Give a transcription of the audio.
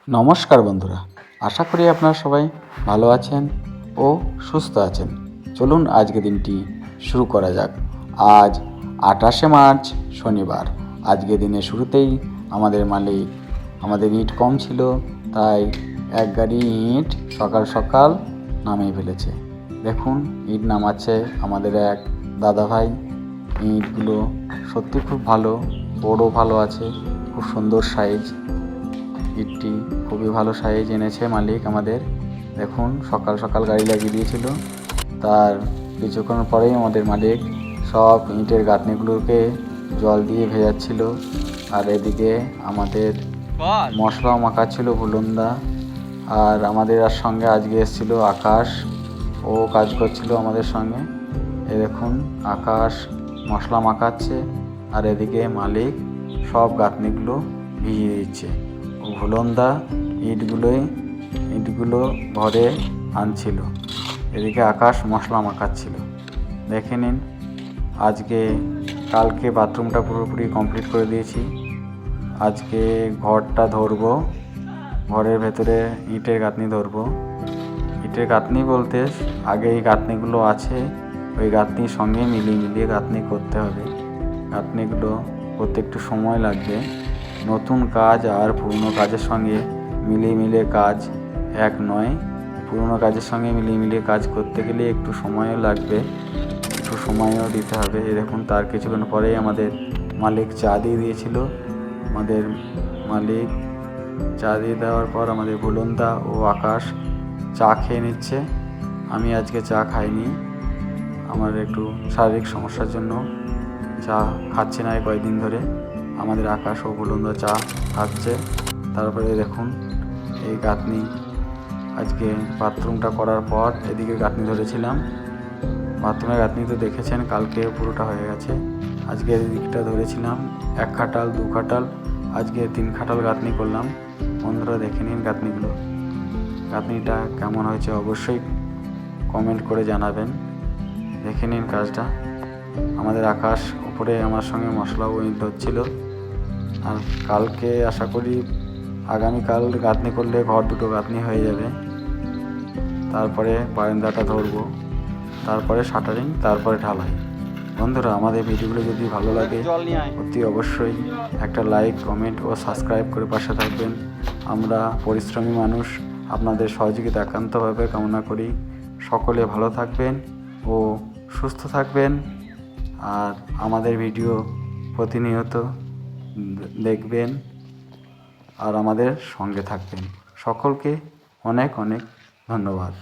নমস্কার বন্ধুরা, আশা করি আপনারা সবাই ভালো আছেন ও সুস্থ আছেন। চলুন আজকে দিনটি শুরু করা যাক। আজ 28শে মার্চ শনিবার। আজকে দিনের শুরুতেই আমাদের মালিক আমাদের ইট কম ছিল, তাই এক গাড়ি ইট সকাল সকাল নামিয়ে ফেলেছে। দেখুন ইট নামাচ্ছে আমাদের এক দাদাভাই। ইটগুলো সত্যি খুব ভালো, বড়ও ভালো আছে, খুব সুন্দর সাইজ। ইটটি খুবই ভালো সাইজ এনেছে মালিক আমাদের। দেখুন সকাল সকাল গাড়ি লাগিয়ে দিয়েছিল, তার কিছুক্ষণ পরেই আমাদের মালিক সব ইটের গাঁথনিগুলোকে জল দিয়ে ভেজাচ্ছিল। আর এদিকে আমাদের মশলাও মাখাচ্ছিল ভুলুন্দা। আর আমাদের আর সঙ্গে আজকে এসেছিল আকাশ, ও কাজ করছিল আমাদের সঙ্গে। এ দেখুন আকাশ মশলা মাখাচ্ছে, আর এদিকে মালিক সব গাঁথনিগুলো ভিজিয়ে দিচ্ছে। ভুলন্দা ইটগুলো ভরে আনছিল, এদিকে আকাশ মশলা মাখাচ্ছিল। দেখে নিন, কালকে বাথরুমটা পুরোপুরি কমপ্লিট করে দিয়েছি। আজকে ঘরটা ধরবো, ঘরের ভেতরে ইটের গাঁথনি ধরবো। ইটের গাঁথনি বলতে আগে এই গাঁথনিগুলো আছে, ওই গাঁথনির সঙ্গে মিলিয়ে গাঁথনি করতে হবে। গাঁথনিগুলো করতে একটু সময় লাগবে। নতুন কাজ আর পুরনো কাজের সঙ্গে মিলিয়ে কাজ এক নয়। পুরনো কাজের সঙ্গে মিলিয়ে কাজ করতে গেলে একটু সময়ও লাগবে, একটু সময়ও দিতে হবে। দেখুন তার কিছুক্ষণ পরেই আমাদের মালিক চা দিয়ে দিয়েছিল। আমাদের মালিক চা দিয়ে দেওয়ার পর আমাদের ভুলন্দা ও আকাশ চা খেয়ে নিচ্ছে। আমি আজকে চা খাইনি, আমার একটু শারীরিক সমস্যার জন্য চা খাচ্ছি না এই কয়েকদিন ধরে। আমাদের আকাশ ও ভুলন্দা চা খাচ্ছে। তারপরে দেখুন এই গাঁথনি, আজকে বাথরুমটা করার পর এদিকে গাঁথনি ধরেছিলাম। বাথরুমের গাঁথনি তো দেখেছেন, কালকে পুরোটা হয়ে গেছে। আজকে এদিকটা ধরেছিলাম 1 খাটাল 2 খাটাল, আজকে 3 খাটাল গাঁথনি করলাম। বন্ধুরা দেখে নিন গাঁথনিটা কেমন হয়েছে অবশ্যই কমেন্ট করে জানাবেন। দেখে নিন কাজটা। আমাদের আকাশ উপরে আমার সঙ্গে মশলাও ইট ধরছিল। আর কালকে আশা করি আগামীকাল গাঁথনি করলে ঘর দুটো গাঁথনি হয়ে যাবে। তারপরে বারান্দাটা ধরবো, তারপরে শাটারিং, তারপরে ঢালাই। বন্ধুরা আমাদের ভিডিওগুলো যদি ভালো লাগে অতি অবশ্যই একটা লাইক, কমেন্ট ও সাবস্ক্রাইব করে পাশে থাকবেন। আমরা পরিশ্রমী মানুষ, আপনাদের সহযোগিতা একান্তভাবে কামনা করি। সকলে ভালো থাকবেন ও সুস্থ থাকবেন, আর আমাদের ভিডিও প্রতিনিয়ত দেখবেন আর আমাদের সঙ্গে থাকবেন। সকলকে অনেক অনেক ধন্যবাদ।